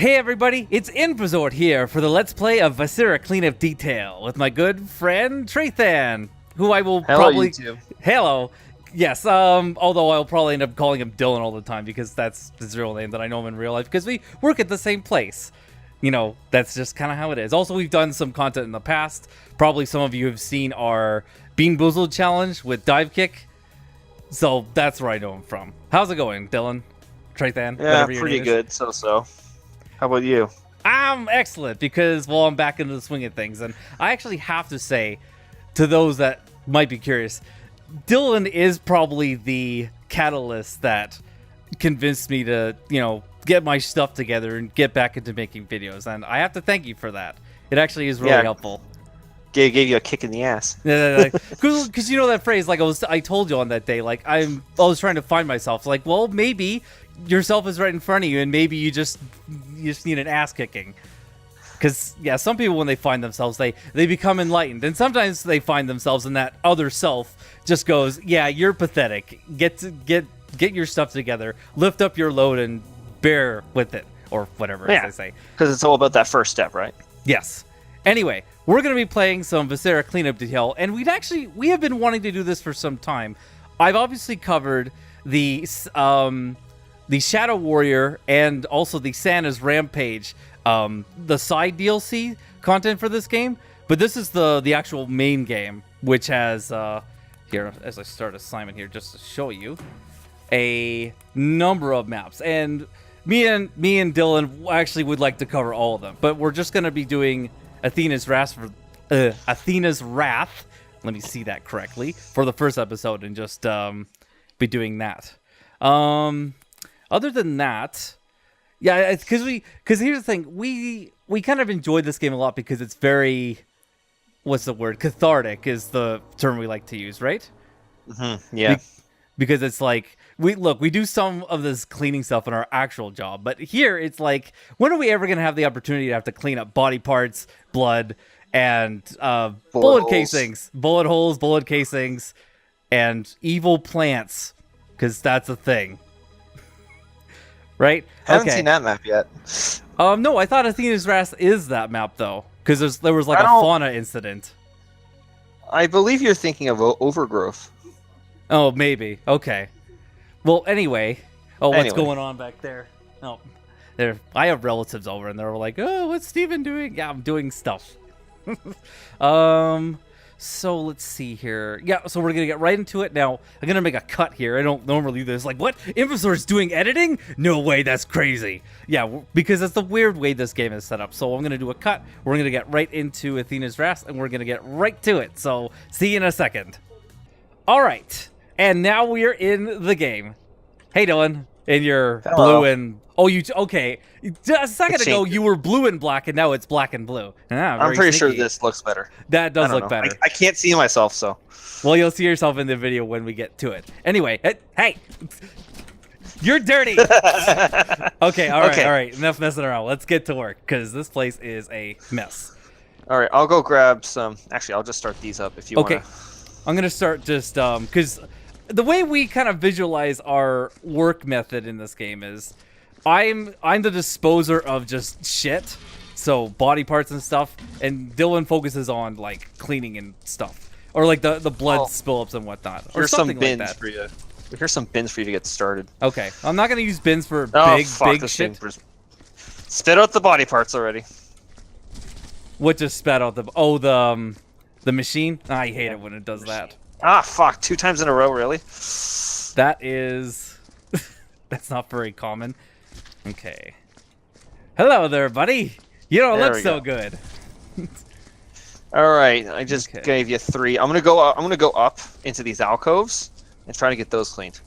Hey everybody, it's Infesord here for the Let's Play of Viscera Cleanup Detail with my good friend Trathan, who I will probably... YouTube. Hello. Yes, although I'll probably end up calling him Dylan all the time because that's his real name that I know him in real life because we work at the same place. You know, that's just kind of how it is. Also, we've done some content in the past. Probably some of you have seen our Bean Boozled challenge with Dive Kick. So that's where I know him from. How's it going, Dylan? Trathan? Yeah, pretty good, so-so. How about you? I'm excellent because, well, I'm back into the swing of things. And I actually have to say, to those that might be curious, Dylan is probably the catalyst that convinced me to, you know, get my stuff together and get back into making videos. And I have to thank you for that. It actually is really helpful. Gave you a kick in the ass. Yeah, because you know that phrase, like I told you on that day, like I was trying to find myself. Like, well, maybe yourself is right in front of you, and maybe you just need an ass kicking. Because yeah, some people when they find themselves, they become enlightened, and sometimes they find themselves in that other self just goes, yeah, you're pathetic. Get your stuff together, lift up your load, and bear with it, or whatever as they say. Because it's all about that first step, right? Yes. Anyway, we're going to be playing some Viscera Cleanup Detail, and we have been wanting to do this for some time. I've obviously covered the Shadow Warrior and also the Santa's Rampage, the side DLC content for this game, but this is the actual main game, which has here, as I start assignment here, just to show you a number of maps, and me and Dylan actually would like to cover all of them, but we're just going to be doing Athena's Wrath let me see that correctly, for the first episode, and just be doing that. Other than that, yeah, because here's the thing, we kind of enjoyed this game a lot because it's very, what's the word, cathartic is the term we like to use, right? Mm-hmm. Yeah. Because it's like, we do some of this cleaning stuff in our actual job, but here it's like, when are we ever going to have the opportunity to have to clean up body parts, blood, and bullet casings, bullet holes, bullet casings, and evil plants, because that's a thing. Right? Haven't seen that map yet. No, I thought Athena's Wrath is that map, though, because there was like a fauna incident. I believe you're thinking of Overgrowth. Oh, maybe. Okay. Well, anyway. Oh, what's going on back there? Oh, I have relatives over, and they're like, "Oh, what's Steven doing?" Yeah, I'm doing stuff. So let's see here. Yeah, so we're gonna get right into it now. I'm gonna make a cut here. I don't normally do this. Like, what? Infesord's doing editing? No way, that's crazy. Yeah, because that's the weird way this game is set up. So I'm gonna do a cut. We're gonna get right into Athena's Wrath, and we're gonna get right to it. So see you in a second. All right. And now we are in the game. Hey, Dylan, in your blue and... Oh, okay. A second ago, you were blue and black, and now it's black and blue. I'm pretty sure this looks better. That does look better. I can't see myself, so... Well, you'll see yourself in the video when we get to it. Anyway, hey! You're dirty! Okay, all right. Enough messing around. Let's get to work, because this place is a mess. All right, I'll go grab some... Actually, I'll just start these up if you want to... Okay. I'm going to start just... Because... The way we kind of visualize our work method in this game is I'm the disposer of just shit, so body parts and stuff, and Dylan focuses on like cleaning and stuff, or like the blood spill-ups and whatnot, or something like that. Here's some bins for you to get started. Okay, I'm not gonna use bins for big shit. Spit out the body parts already. What just spat out the the machine? I hate it when it does that. Ah, fuck. 2 times in a row, really? That is... That's not very common. Okay. Hello there, buddy. You don't look so good. Alright, I just gave you 3. I'm gonna go up into these alcoves and try to get those cleaned.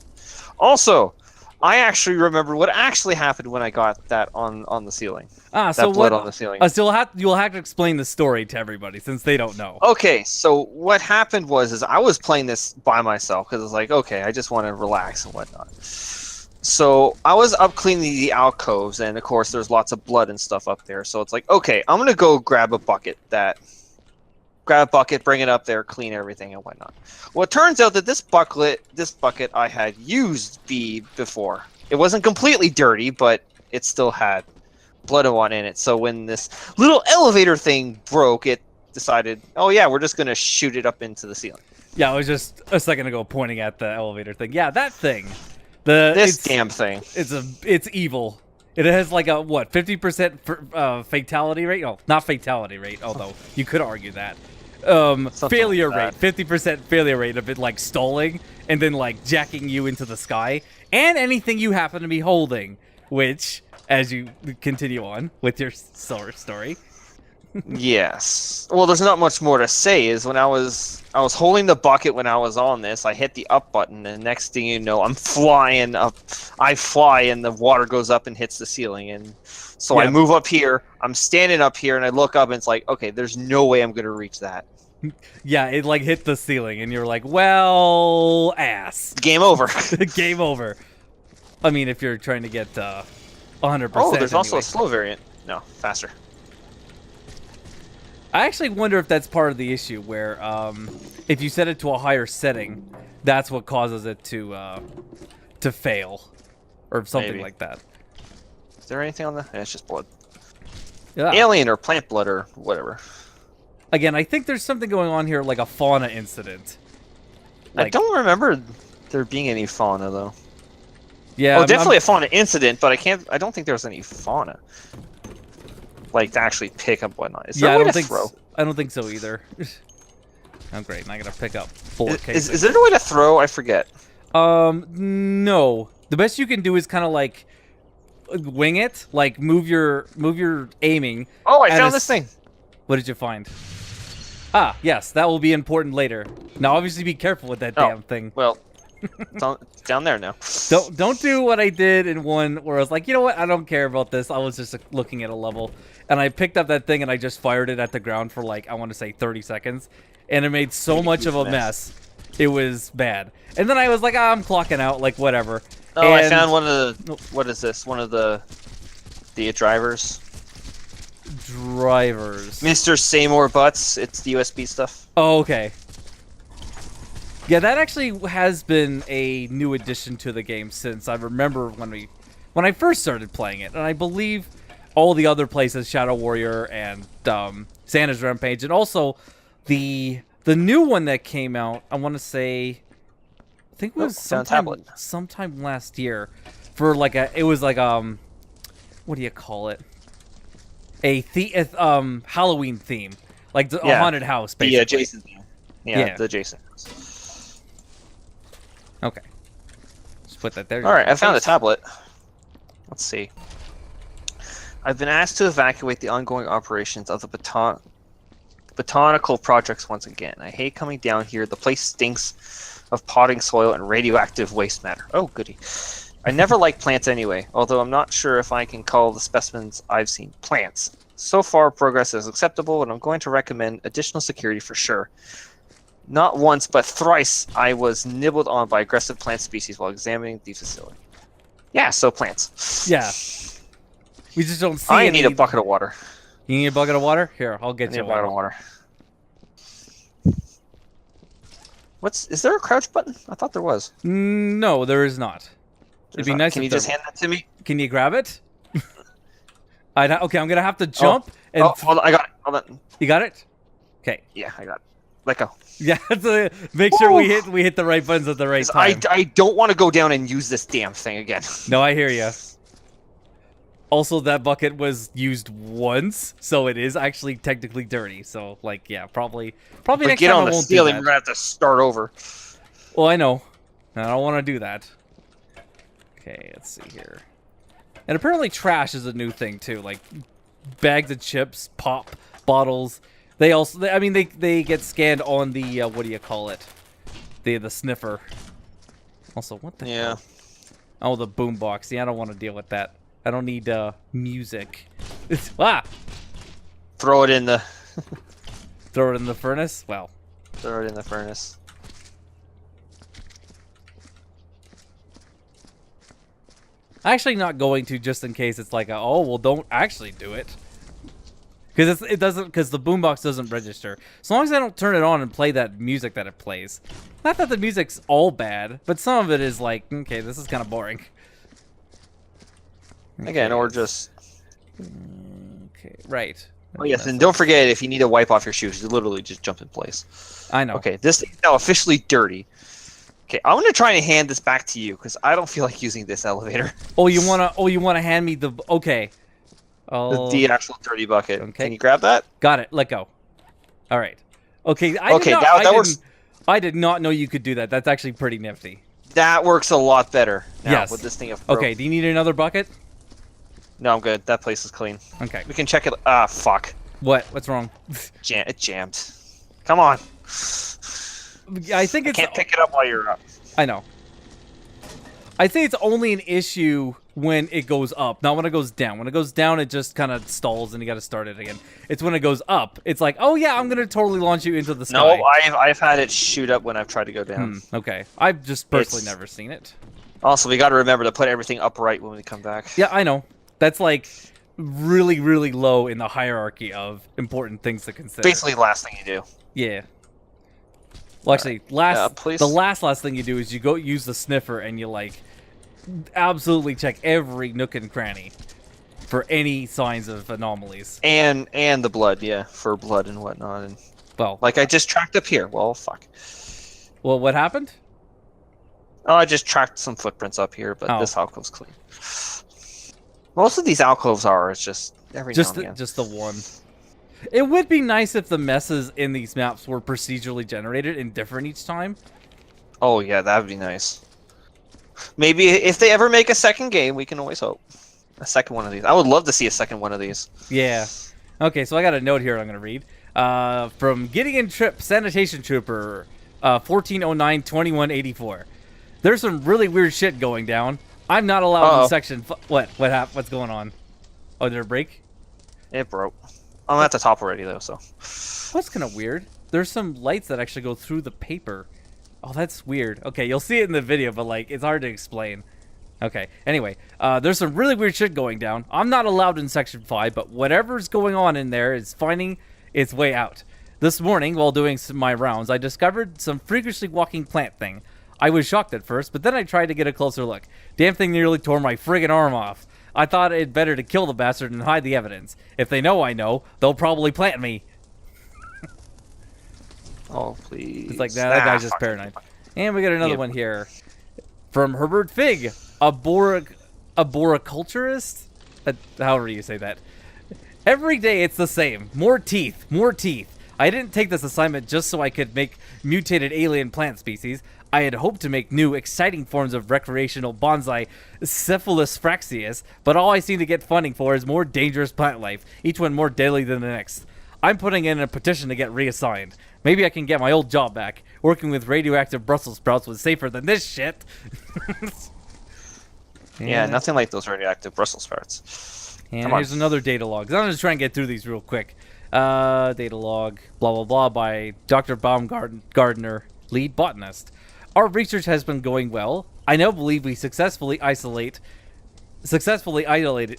Also, I actually remember what actually happened when I got that on the ceiling. So blood on the ceiling. So you'll have to explain the story to everybody since they don't know. Okay, so what happened was I was playing this by myself because it's like, okay, I just want to relax and whatnot. So I was up cleaning the alcoves, and of course there's lots of blood and stuff up there. So it's like, okay, I'm gonna go grab a bucket, bring it up there, clean everything and whatnot. Well, it turns out that this bucket I had used before. It wasn't completely dirty, but it still had blood one in it. So when this little elevator thing broke, it decided, oh yeah, we're just gonna shoot it up into the ceiling. Yeah, I was just a second ago pointing at the elevator thing. Yeah, that thing. This damn thing. It's evil. It has like a what 50% fatality rate? Oh, not fatality rate. Although you could argue that. Failure like rate, 50% failure rate of it like stalling and then like jacking you into the sky and anything you happen to be holding. Which, as you continue on with your story. Yes. Well, there's not much more to say. Is when I was holding the bucket when I was on this, I hit the up button, and next thing you know, I'm flying up. I fly, and the water goes up and hits the ceiling, and so I move up here. I'm standing up here, and I look up, and it's like, okay, there's no way I'm gonna reach that. Yeah, it like hit the ceiling, and you're like, well, ass. Game over. Game over. I mean, if you're trying to get 100%. Oh, there's also anyway. a slow variant. No, faster. I actually wonder if that's part of the issue, where if you set it to a higher setting, that's what causes it to fail, or something Maybe. like that. Is there anything on the? Yeah, it's just blood. Yeah. Alien or plant blood or whatever. Again, I think there's something going on here, like a fauna incident. I don't remember there being any fauna though. Yeah. Definitely a fauna incident, but I don't think there was any fauna. Like to actually pick up whatnot. Is there a way to throw? I don't think so either. Oh great, and I gotta pick up 4K. Is there a way to throw? I forget. No. The best you can do is kind of like wing it, like move your aiming. Oh, I found this thing. What did you find? Ah, yes, that will be important later. Now, obviously, be careful with that damn thing. Well, it's down there now. Don't do what I did in one where I was like, you know what? I don't care about this. I was just looking at a level, and I picked up that thing and I just fired it at the ground for like I want to say 30 seconds, and it made so much of a mess. It was bad. And then I was like, I'm clocking out, like whatever. Oh, and I found one of the. What is this? One of the drivers. Mr. Seymour Butts. It's the USB stuff. Oh, okay. Yeah, that actually has been a new addition to the game since I remember when I first started playing it, and I believe all the other places, Shadow Warrior and Santa's Rampage, and also the new one that came out. I want to say, I think it was sometime last year, for like it was like what do you call it? A Halloween theme, like a haunted house, basically. Yeah, Jason theme. Yeah, the Jason house. Okay. Just put that there. All right, I found a tablet. Let's see. I've been asked to evacuate the ongoing operations of the botanical projects once again. I hate coming down here. The place stinks of potting soil and radioactive waste matter. Oh, goody. I never liked plants anyway, although I'm not sure if I can call the specimens I've seen plants. So far, progress is acceptable, and I'm going to recommend additional security for sure. Not once, but thrice, I was nibbled on by aggressive plant species while examining the facility. Yeah, so plants. Yeah. We just don't see I need a bucket of water. You need a bucket of water? Here, I'll get you a bucket of water. Is there a crouch button? I thought there was. No, there is not. It'd be nice. Can you just hand that to me? Can you grab it? Okay, I'm gonna have to jump. Hold on, I got it. Hold on. You got it? Okay. Yeah, I got it. Let go. Yeah, make sure we hit the right buttons at the right time. I don't want to go down and use this damn thing again. No, I hear you. Also, that bucket was used once, so it is actually technically dirty. So, like, yeah, probably next get time on I the won't ceiling. do that. We're gonna have to start over. Well, I know. I don't want to do that. Okay, let's see here. And apparently trash is a new thing too, like bags of chips, pop bottles. They also, they get scanned on the what do you call it? The sniffer. Also, what the hell? Oh, the boombox. Yeah, I don't want to deal with that. I don't need music. Throw it in the. Throw it in the furnace. Well. Throw it in the furnace. Actually not going to, just in case it's like, oh, well, don't actually do it. Because the boombox doesn't register. As long as I don't turn it on and play that music that it plays. Not that the music's all bad, but some of it is like, okay, this is kind of boring. Again, or just Okay, right. Oh yes, and don't forget, if you need to wipe off your shoes, you literally just jump in place. I know. Okay, this is now officially dirty. Okay, I'm gonna try and hand this back to you because I don't feel like using this elevator. Oh, you wanna hand me the? Okay. The actual dirty bucket. Okay. Can you grab that? Got it. Let go. All right. Okay. That works. I did not know you could do that. That's actually pretty nifty. That works a lot better now Yes. with this thing of Okay. Do you need another bucket? No, I'm good. That place is clean. Okay. We can check it. Ah, fuck. What's wrong? It jammed. Come on. I think I it's. can't pick it up while you're up. I know. I think it's only an issue when it goes up, not when it goes down. When it goes down, it just kind of stalls and you got to start it again. It's when it goes up. It's like, oh yeah, I'm gonna totally launch you into the sky. No, I've had it shoot up when I've tried to go down. Okay, I've just personally never seen it. Also, we got to remember to put everything upright when we come back. Yeah, I know. That's like really, really low in the hierarchy of important things to consider. Basically, the last thing you do. Yeah. Well, actually, please. the last thing you do is you go use the sniffer and you like absolutely check every nook and cranny for any signs of anomalies. And the blood, yeah, for blood and whatnot. And Well, like I just tracked up here. Well, fuck. well, what happened? Oh, I just tracked some footprints up here, but this alcove's clean. Most of these alcoves are. It's just every now and again. Just the one. It would be nice if the messes in these maps were procedurally generated and different each time. Oh yeah, that would be nice. Maybe if they ever make a second game, we can always hope. A second one of these. I would love to see a second one of these. Yeah. Okay, so I got a note here I'm going to read. From Gideon Tripp, Sanitation Trooper, 1409-2184. There's some really weird shit going down. I'm not allowed in section... What's going on? Oh, did it break? It broke. I'm at the top already, though, so... That's kind of weird. There's some lights that actually go through the paper. Oh, that's weird. Okay, you'll see it in the video, but, like, it's hard to explain. Okay, anyway, there's some really weird shit going down. I'm not allowed in Section 5, but whatever's going on in there is finding its way out. This morning, while doing my rounds, I discovered some freakishly walking plant thing. I was shocked at first, but then I tried to get a closer look. Damn thing nearly tore my friggin' arm off. I thought it better to kill the bastard and hide the evidence. If they know I know, they'll probably plant me. Oh, please. It's like, that guy's just paranoid. And we got another one here. From Herbert Fig, a boriculturist? However you say that. Every day it's the same. More teeth, more teeth. I didn't take this assignment just so I could make mutated alien plant species. I had hoped to make new, exciting forms of recreational bonsai Cephalus fraxius, but all I seem to get funding for is more dangerous plant life, each one more deadly than the next. I'm putting in a petition to get reassigned. Maybe I can get my old job back. Working with radioactive Brussels sprouts was safer than this shit. Yeah, nothing like those radioactive Brussels sprouts. And here's another data log. I'm going to try and get through these real quick. Data log, blah, blah, blah, by Dr. Baumgartner, lead botanist. Our research has been going well. I now believe we successfully isolate the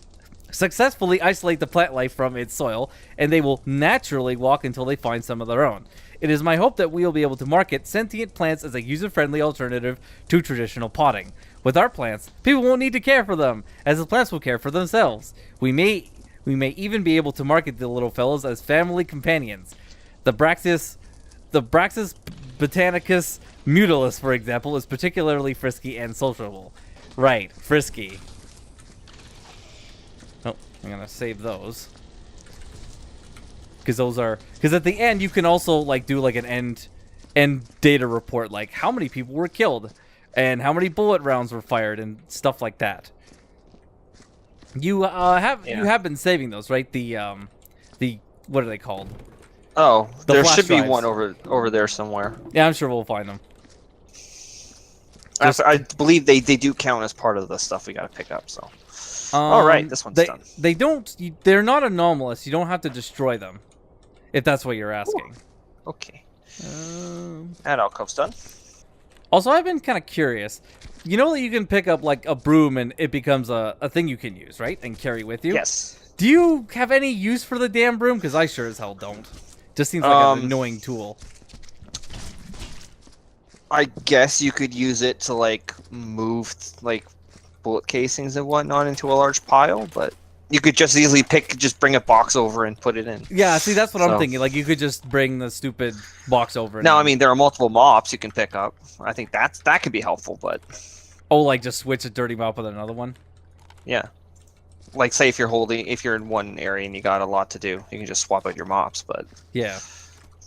plant life from its soil, and they will naturally walk until they find some of their own. It is my hope that we will be able to market sentient plants as a user-friendly alternative to traditional potting. With our plants, people won't need to care for them, as the plants will care for themselves. We may even be able to market the little fellows as family companions. The Braxis botanicus mutalis, for example, is particularly frisky and sociable. Right, frisky. Oh, I'm gonna save those. Because at the end you can also like do like an end data report, like how many people were killed and how many bullet rounds were fired and stuff like that. You have been saving those, right? The what are they called? Oh, there should be drives. one over there somewhere. Yeah, I'm sure we'll find them. I believe they do count as part of the stuff we gotta pick up. So, all right, this one's done. They're not anomalous. You don't have to destroy them, if that's what you're asking. Ooh. Okay. That alcove's done. Also, I've been kind of curious. You know that you can pick up like a broom and it becomes a thing you can use, right? And carry with you? Yes. Do you have any use for the damn broom? Because I sure as hell don't. Just seems like an annoying tool. I guess you could use it to like move like bullet casings and whatnot into a large pile, but You could just easily just bring a box over and put it in. Yeah, see, that's what I'm So- thinking. Like, you could just bring the stupid box over. And Now, I then- mean, there are multiple mops you can pick up. I think that could be helpful, but Oh, like just switch a dirty mop with another one? yeah. Like, say if you're in one area and you got a lot to do, you can just swap out your mops. But Yeah.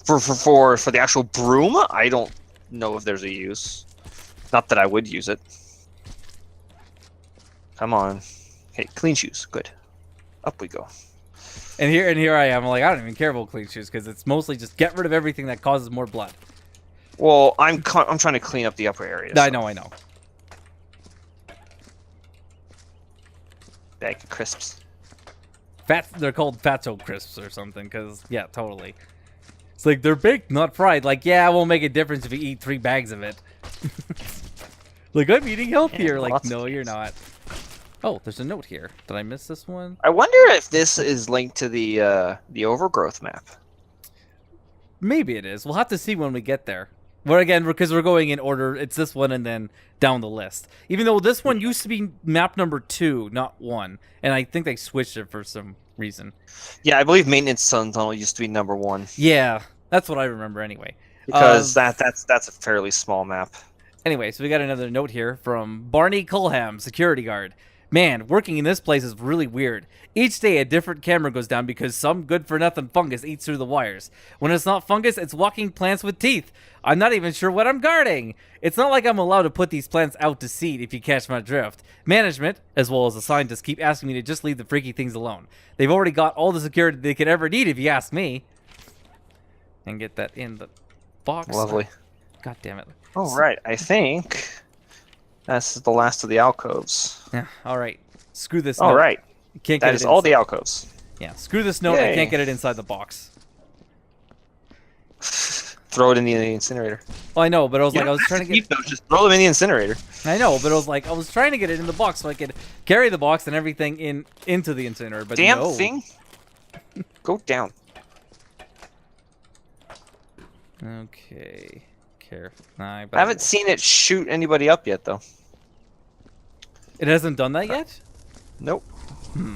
for the actual broom, I don't know if there's a use. Not that I would use it. Come on. Okay, clean shoes. Good. Up we go. And here I am. Like, I don't even care about clean shoes because it's mostly just get rid of everything that causes more blood. Well, I'm trying to clean up the upper area. I know. Bag of crisps. They're called Fatso crisps or something. Because yeah, totally. It's like they're baked, not fried. Like, yeah, it won't make a difference if you eat 3 bags of it. Like, I'm eating healthier. Yeah, like, lots no, of you're things. not. Oh, there's a note here. Did I miss this one? I wonder if this is linked to the overgrowth map. Maybe it is. We'll have to see when we get there. But again, because we're going in order, it's this one and then down the list. Even though this one used to be map number 2, not 1. And I think they switched it for some reason. Yeah, I believe Maintenance Sun Tunnel used to be number 1. Yeah, that's what I remember anyway. Because that's a fairly small map. Anyway, so we got another note here from Barney Culham, security guard. Man, working in this place is really weird. Each day a different camera goes down because some good-for-nothing fungus eats through the wires. When it's not fungus, it's walking plants with teeth. I'm not even sure what I'm guarding. It's not like I'm allowed to put these plants out to seed, if you catch my drift. Management, as well as the scientists, keep asking me to just leave the freaky things alone. They've already got all the security they could ever need, if you ask me. And get that in the box. Lovely. God damn it. All right, I think that's the last of the alcoves. Yeah, all right. Screw this All note. right, Can't that get is it all inside. the alcoves. Yeah, screw this note. I Yay. can't get it inside the box. Throw it in the incinerator. Well, I know, but I was You like, I don't was have trying to keep get. those, just throw them in the incinerator. I know, but I was like, I was trying to get it in the box so I could carry the box and everything into the incinerator. But Damn no. thing. Go down. Okay. Careful. I haven't seen it shoot anybody up yet, though. It hasn't done that yet. Nope.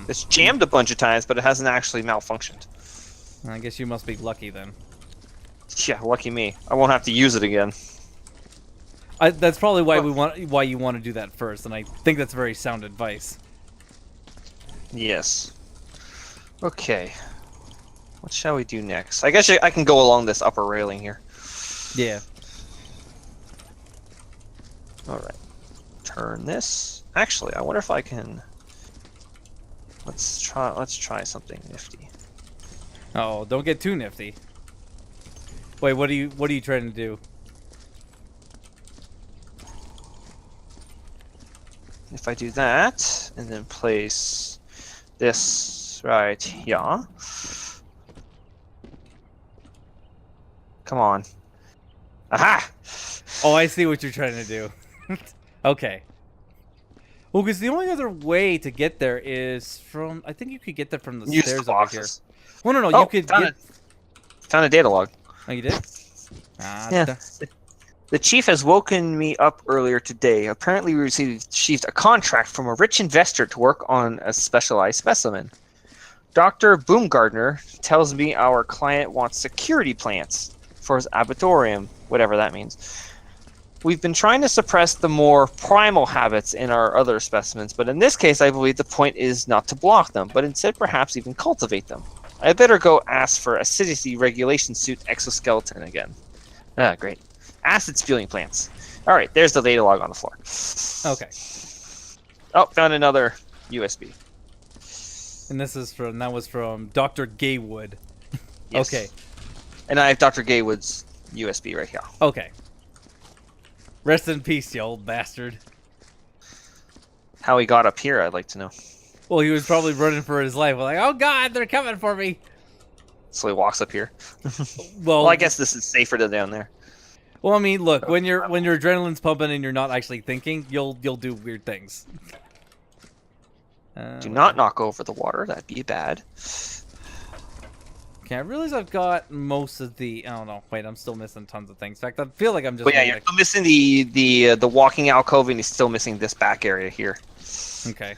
It's jammed a bunch of times, but it hasn't actually malfunctioned. I guess you must be lucky then. Yeah, lucky me. I won't have to use it again. That's probably why you want to do that first, and I think that's very sound advice. Yes. Okay. What shall we do next? I guess I can go along this upper railing here. Yeah. All right. Turn this. Actually, I wonder if I can. Let's try something nifty. Oh, don't get too nifty. Wait, what are you trying to do? If I do that and then place this right here. Come on. Aha! Oh, I see what you're trying to do. Okay. Well, because the only other way to get there is from... I think you could get there from the Use stairs the over here. boxes. Well, no, Oh, you could found get... Found a data log. Oh, you did? Ah, Yeah. The chief has woken me up earlier today. Apparently, we received a contract from a rich investor to work on a specialized specimen. Dr. Boomgardner tells me our client wants security plants for his abattorium, whatever that means. We've been trying to suppress the more primal habits in our other specimens, but in this case, I believe the point is not to block them, but instead perhaps even cultivate them. I better go ask for acidity regulation suit exoskeleton again. Ah, great. Acid spewing plants. All right, there's the data log on the floor. Okay. Oh, found another USB. And that was from Dr. Gaywood. Yes. Okay. And I have Dr. Gaywood's USB right here. Okay. Rest in peace, you old bastard. How he got up here, I'd like to know. Well, he was probably running for his life. Like, oh god, they're coming for me. So he walks up here. Well, Well, I guess this is safer than down there. Well, I mean, look, when your adrenaline's pumping and you're not actually thinking, you'll do weird things. Do not knock over the water. That'd be bad. Okay, I realize I've got most of the. I don't know. Wait, I'm still missing tons of things. In fact, I feel like I'm just. But yeah, you're still missing the walking alcove, and you're still missing this back area here. Okay.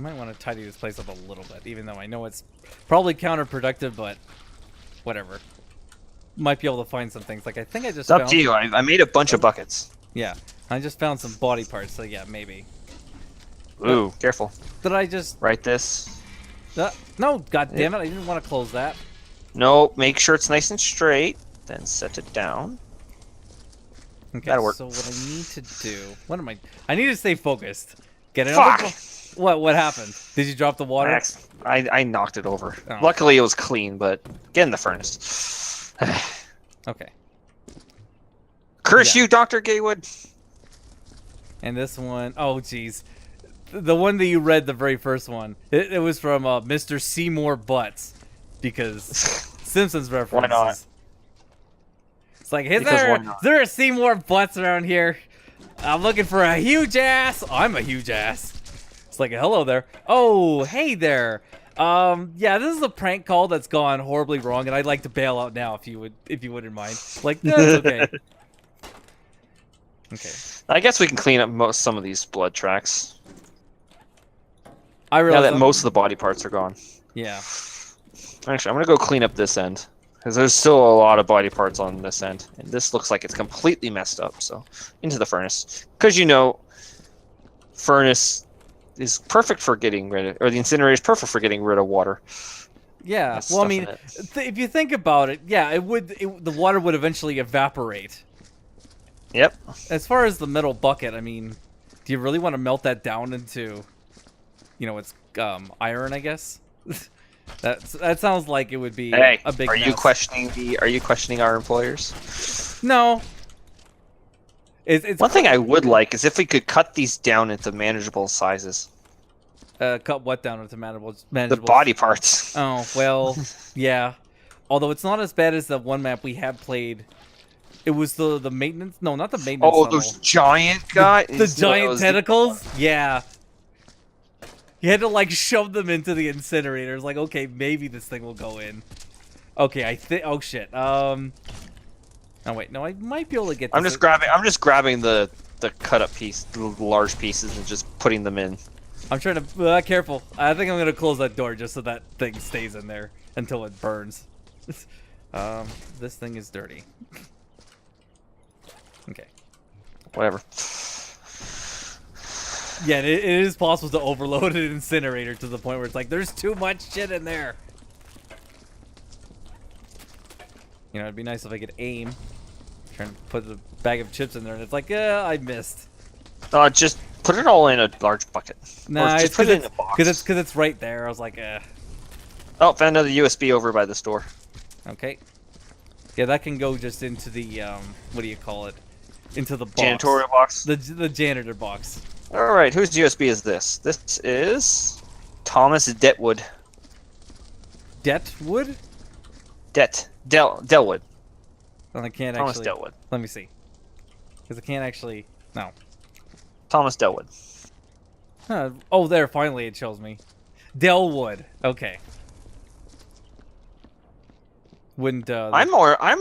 I might want to tidy this place up a little bit, even though I know it's probably counterproductive, but whatever. Might be able to find some things. Like, I think I just It's up found... to you. I made a bunch of buckets. Yeah, I just found some body parts, so yeah, maybe. Ooh, careful. Did I just... Write this. No, god damn it, I didn't want to close that. No, make sure it's nice and straight. Then set it down. Okay, That'll work. so what I need to do... What am I... I need to stay focused. Get it Fuck! What happened? Did you drop the water? I knocked it over. Oh. Luckily it was clean, but get in the furnace. Okay. Curse Yeah. you, Dr. Gaywood! And this one... Oh, jeez. The one that you read, the very first one, it was from Mr. Seymour Butts. Because Simpsons references. Why not? It's like, Because why is not? there a Seymour Butts around here? I'm looking for a huge ass. I'm a huge ass. It's like, hello there. Oh, hey there. Yeah, this is a prank call that's gone horribly wrong, and I'd like to bail out now if you wouldn't mind. Like, that's okay. Okay. I guess we can clean up some of these blood tracks. I Now realize that most of the body parts are gone. Yeah. Actually, I'm gonna go clean up this end. Because there's still a lot of body parts on this end. And this looks like it's completely messed up, so... Into the furnace. Because, you know, furnace is perfect for getting rid of... Or the incinerator is perfect for getting rid of water. Yeah. That's Well, I stuff mean, in it. if you think about it, yeah, the water would eventually evaporate. Yep. As far as the metal bucket, I mean, do you really want to melt that down into, you know, it's iron, I guess? That sounds like it would be Hey, a big are you mess. questioning our employers? No. It's One thing I would like is if we could cut these down into manageable sizes. cut what down into manageable? The body parts. Oh, well, yeah. Although it's not as bad as the one map we had played. It was the maintenance... No, not the maintenance Oh, tunnel. those giant guys. The giant tentacles? Yeah. You had to, like, shove them into the incinerator. It's like, okay, maybe this thing will go in. Okay, I think... Oh, shit. Oh, wait. No, I might be able to get this... I'm just grabbing the cut up piece, the large pieces, and just putting them in. I'm trying to... careful. I think I'm going to close that door just so that thing stays in there until it burns. This thing is dirty. Okay. Whatever. Yeah, it is possible to overload an incinerator to the point where it's like, there's too much shit in there. You know, it'd be nice if I could aim. Trying to put the bag of chips in there, and it's like, I missed. Just put it all in a large bucket. Nah, Or just it's put it in a box. because it's right there. I was like, Oh, found another USB over by this door. okay. Yeah, that can go just into the what do you call it? Into the box. Janitorial box. The janitor box. All right, whose USB is this? This is Thomas Detwood. Detwood? Delwood. Well, I can't Thomas actually. Delwood. Let me see. Because I can't actually. No. Thomas Delwood. Huh. Oh, there. Finally, it shows me. Delwood. Okay. Wouldn't. I'm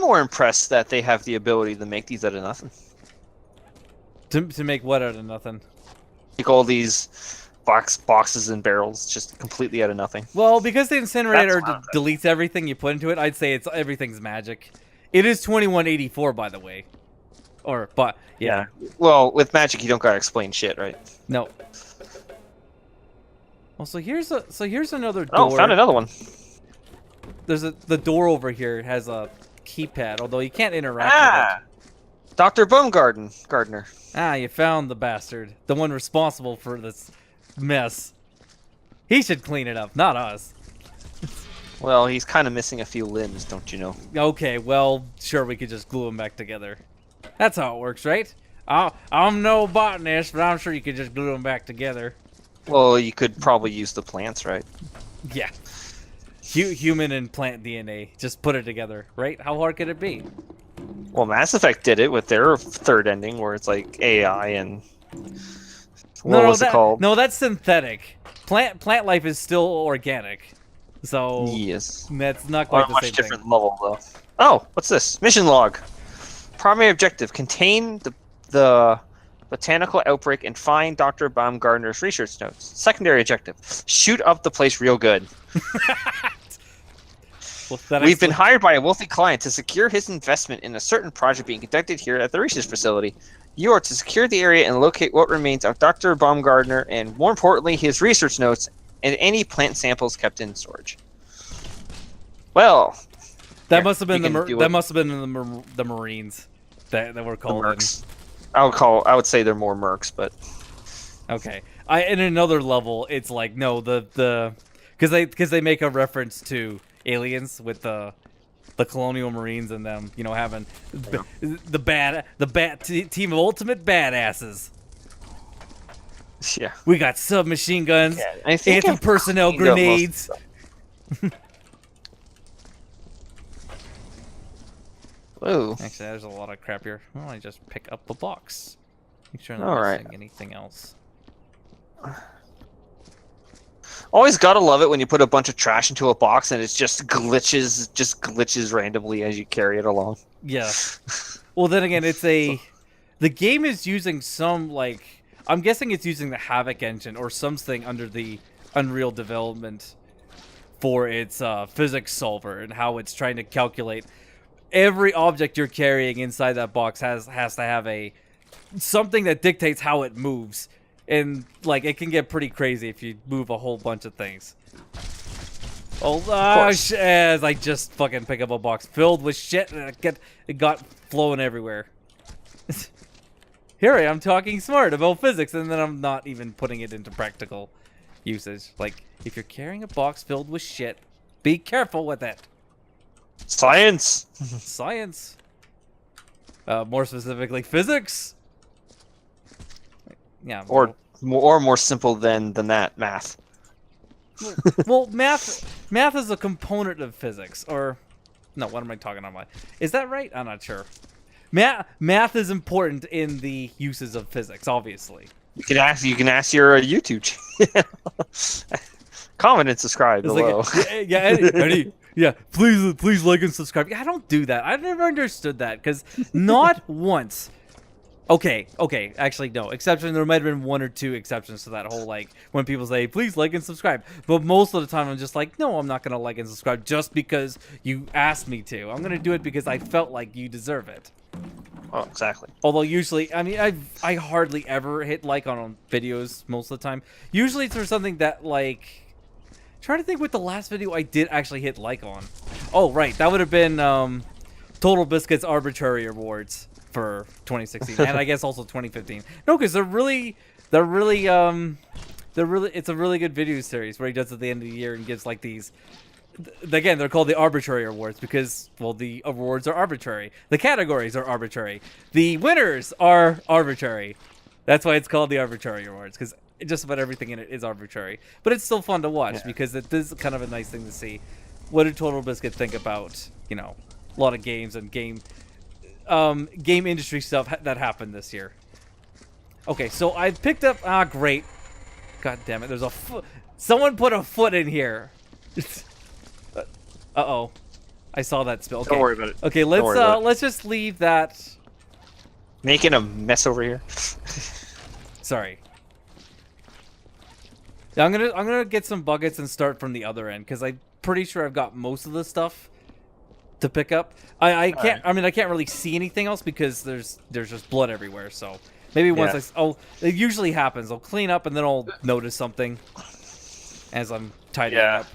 more impressed that they have the ability to make these out of nothing. To make what out of nothing? Like all these boxes and barrels just completely out of nothing. Well, because the incinerator That's deletes everything you put into it, I'd say everything's magic. It is 2184, by the way. But yeah. Well, with magic, you don't gotta explain shit, right? No. Well, so here's another door. Oh, found another one. There's the door over here has a keypad, although you can't interact with it. Dr. Baumgartner. Ah, you found the bastard. The one responsible for this mess. He should clean it up, not us. Well, he's kind of missing a few limbs, don't you know? Okay, well, sure, we could just glue them back together. That's how it works, right? I'm no botanist, but I'm sure you could just glue them back together. Well, you could probably use the plants, right? Yeah. Human and plant DNA. Just put it together, right? How hard could it be? Well, Mass Effect did it with their third ending, where it's like AI and what was it called? No, that's synthetic. Plant life is still organic, so yes, that's not on quite a the much same different thing. level, though. Oh, what's this? Mission log. Primary objective: contain the botanical outbreak, and find Dr. Baumgartner's research notes. Secondary objective: shoot up the place real good. We've been hired by a wealthy client to secure his investment in a certain project being conducted here at the research facility. You are to secure the area and locate what remains of Dr. Baumgartner and, more importantly, his research notes and any plant samples kept in storage. Well, that must have been the Marines that were called. The mercs. I would say they're more mercs, but okay. In another level, it's like no, because they make a reference to aliens with the colonial marines and them, you know, having the bad team of ultimate badasses. Yeah, we got submachine guns, anti-personnel grenades. Whoa. Actually, there's a lot of crap here. Why don't I just pick up a box? Make sure I'm not missing anything else. Always gotta love it when you put a bunch of trash into a box and it just glitches randomly as you carry it along. Yeah. Well, then again, the game is using some, like, I'm guessing it's using the Havoc engine or something under the Unreal development for its physics solver and how it's trying to calculate every object you're carrying inside that box has to have something that dictates how it moves. And, like, it can get pretty crazy if you move a whole bunch of things. Oh, gosh, as I just fucking pick up a box filled with shit and it got flowing everywhere. Here I am talking smart about physics, and then I'm not even putting it into practical usage. Like, if you're carrying a box filled with shit, be careful with it. Science! Science. More specifically, physics. Yeah. Or more simple than that, math. Well, math is a component of physics, or no? What am I talking about? Is that right? I'm not sure. Math is important in the uses of physics, obviously. You can ask your YouTube channel. Comment and subscribe below. Like Eddie, yeah, please like and subscribe. Yeah, I don't do that. I've never understood that because not once. Okay, actually, no. Exception, there might have been one or two exceptions to that whole, like, when people say, please like and subscribe. But most of the time, I'm just like, no, I'm not going to like and subscribe just because you asked me to. I'm going to do it because I felt like you deserve it. Oh, exactly. Although usually, I mean, I hardly ever hit like on videos most of the time. Usually it's for something that, like, trying to think what the last video I did actually hit like on. Oh, right. That would have been Total Biscuit's Arbitrary Awards for 2016 and I guess also 2015. No, because it's a really good video series where he does at the end of the year and gives like these. Again, they're called the Arbitrary Awards because, well, the awards are arbitrary. The categories are arbitrary. The winners are arbitrary. That's why it's called the Arbitrary Awards, because just about everything in it is arbitrary. But it's still fun to watch because it is kind of a nice thing to see. What did Total Biscuit think about, you know, a lot of games and game industry stuff that happened this year? Okay, so I picked up... great. God damn it, there's a foot... Someone put a foot in here. Uh-oh. I saw that spill. Okay. Don't worry about it. Okay, let's just leave that... Making a mess over here. Sorry. Yeah, I'm gonna get some buckets and start from the other end, because I'm pretty sure I've got most of the stuff to pick up. I can't. I mean, I can't really see anything else because there's just blood everywhere. So maybe once it usually happens. I'll clean up and then I'll notice something as I'm tidying up.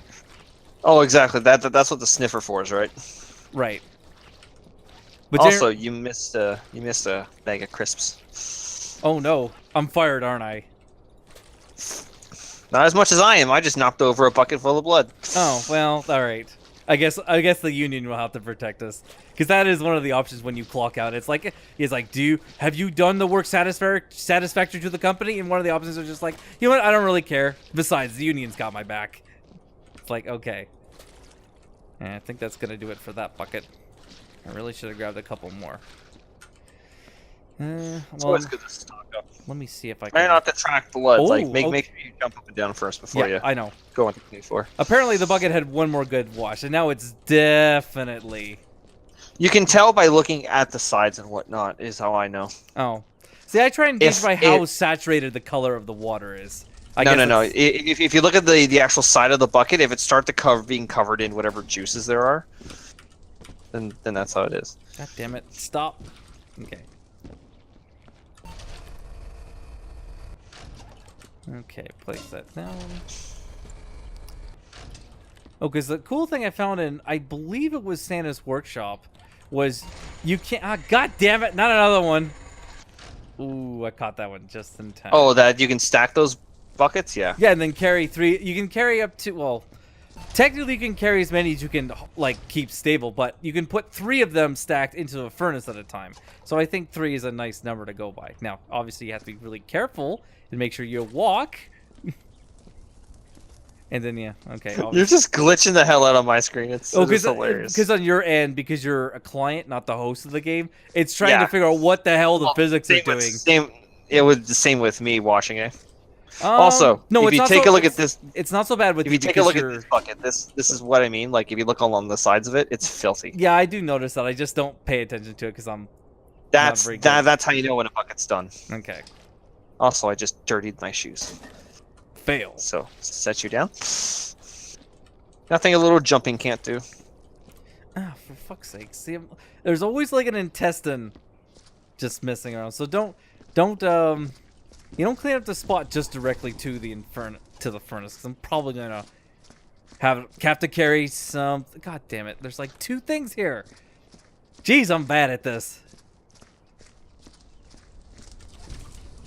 Oh, exactly. That's what the sniffer for is, right? Right. But also, you missed a bag of crisps. Oh no, I'm fired, aren't I? Not as much as I am. I just knocked over a bucket full of blood. Oh well, all right. I guess the union will have to protect us, because that is one of the options when you clock out. It's like have you done the work satisfactory to the company? And one of the options is just like, you know what, I don't really care. Besides, the union's got my back. It's like, okay. And I think that's gonna do it for that bucket. I really should have grabbed a couple more. It's always good to stock up. Let me see if I can. Try not to track blood. Make sure you jump up and down first before you. I know. Go on to the floor. Apparently, the bucket had one more good wash, and now it's definitely. You can tell by looking at the sides and whatnot. Is how I know. Oh, See, I try and gauge If by how it- saturated the color of the water is. No. If you look at the actual side of the bucket, if it starts to being covered in whatever juices there are, then that's how it is. God damn it! Stop. Okay. Okay, place that down. Oh, because the cool thing I found in, I believe it was Santa's workshop, was you can't. Ah, God damn it! Not another one. Ooh, I caught that one just in time. Oh, that you can stack those buckets? Yeah. Yeah, and then carry 3. You can carry up to, well, technically you can carry as many as you can, like, keep stable, but you can put 3 of them stacked into a furnace at a time. So I think 3 is a nice number to go by. Now, obviously you have to be really careful and make sure you walk. And then, yeah, okay. Obviously. You're just glitching the hell out of my screen. It's hilarious. Because on your end, because you're a client, not the host of the game, it's trying to figure out what the hell the physics are doing. It was the same with me watching it. No, if you take a look at this, it's not so bad with if you take a look at this bucket, this is what I mean. Like if you look along the sides of it, it's filthy. Yeah, I do notice that. I just don't pay attention to it because I'm. That's how you know when a bucket's done. Okay. Also, I just dirtied my shoes. Fail. So set you down. Nothing a little jumping can't do. Ah, for fuck's sake! See, there's always like an intestine just messing around. So don't you don't clean up the spot just directly to the furnace, because I'm probably gonna have to carry some. God damn it! There's like 2 things here. Jeez, I'm bad at this.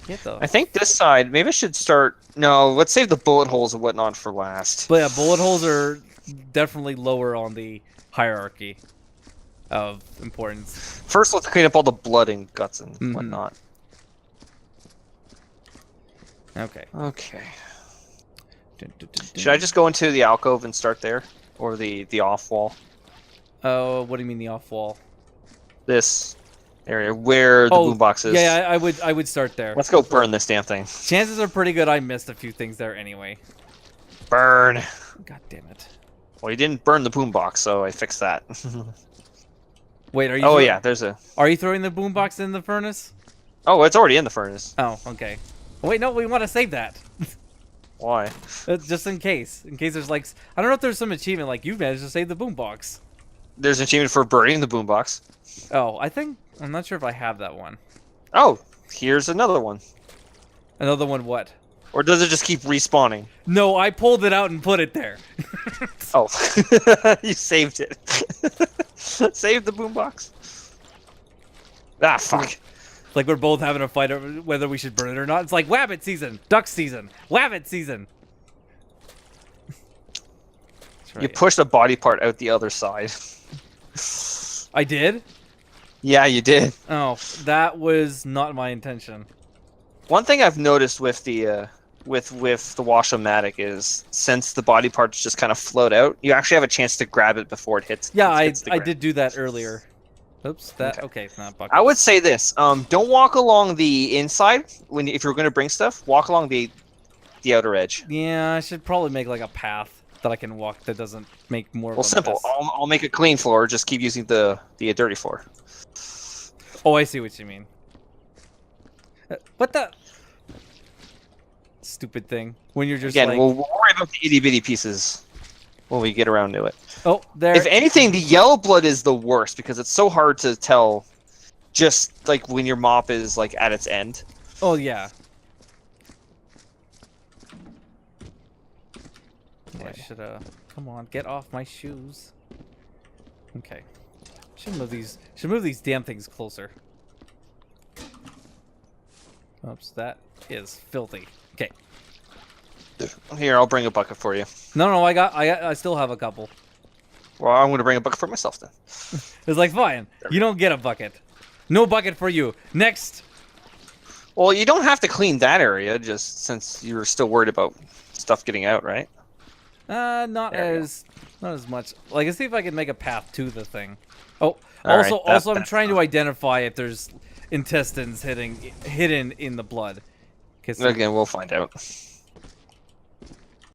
Get those. I think this side. Maybe I should start. No, let's save the bullet holes and whatnot for last. But yeah, bullet holes are definitely lower on the hierarchy of importance. First, let's clean up all the blood and guts and whatnot. Okay. Okay. Should I just go into the alcove and start there, or the off wall? Oh, what do you mean the off wall? This area where the boombox is. Yeah, I would start there. Let's go burn this damn thing. Chances are pretty good I missed a few things there anyway. Burn. God damn it. Well, you didn't burn the boombox, so I fixed that. Wait, are you? Oh yeah, there's a. Are you throwing the boombox in the furnace? Oh, it's already in the furnace. Oh, okay. Wait, no, we want to save that. Why? Just in case there's like, I don't know if there's some achievement like you managed to save the boombox. There's an achievement for burning the boombox. Oh, I'm not sure if I have that one. Oh, here's another one. Another one what? Or does it just keep respawning? No, I pulled it out and put it there. Oh, you saved it. Saved the boombox. Ah, fuck. Like we're both having a fight over whether we should burn it or not. It's like wabbit season, duck season, wabbit season. Right. You pushed a body part out the other side. I did? Yeah, you did. Oh, that was not my intention. One thing I've noticed with the with the wash-o-matic is since the body parts just kind of float out, you actually have a chance to grab it before it hits. Yeah, hits the I ground. did do that earlier. Oops, that okay. It's not bucket. I would say this: don't walk along the inside if you're going to bring stuff. Walk along the outer edge. Yeah, I should probably make like a path that I can walk that doesn't make more. Well, of a simple. mess. I'll make a clean floor. Just keep using the dirty floor. Oh, I see what you mean. What the stupid thing? When you're just Again, like... we'll worry about the itty bitty pieces when we get around to it. Oh, there. If anything, the yellow blood is the worst because it's so hard to tell. Just like when your mop is like at its end. Oh yeah. I should come on, get off my shoes. Okay. Should move these damn things closer. Oops, that is filthy. Okay. Here, I'll bring a bucket for you. No, I still have a couple. Well, I'm going to bring a bucket for myself then. It's like, fine, you don't get a bucket. No bucket for you. Next. Well, you don't have to clean that area, just since you're still worried about stuff getting out, right? Not as much. Like, let's see if I can make a path to the thing. Oh, All also, right, I'm trying to identify if there's intestines hidden in the blood. Again, we'll find out.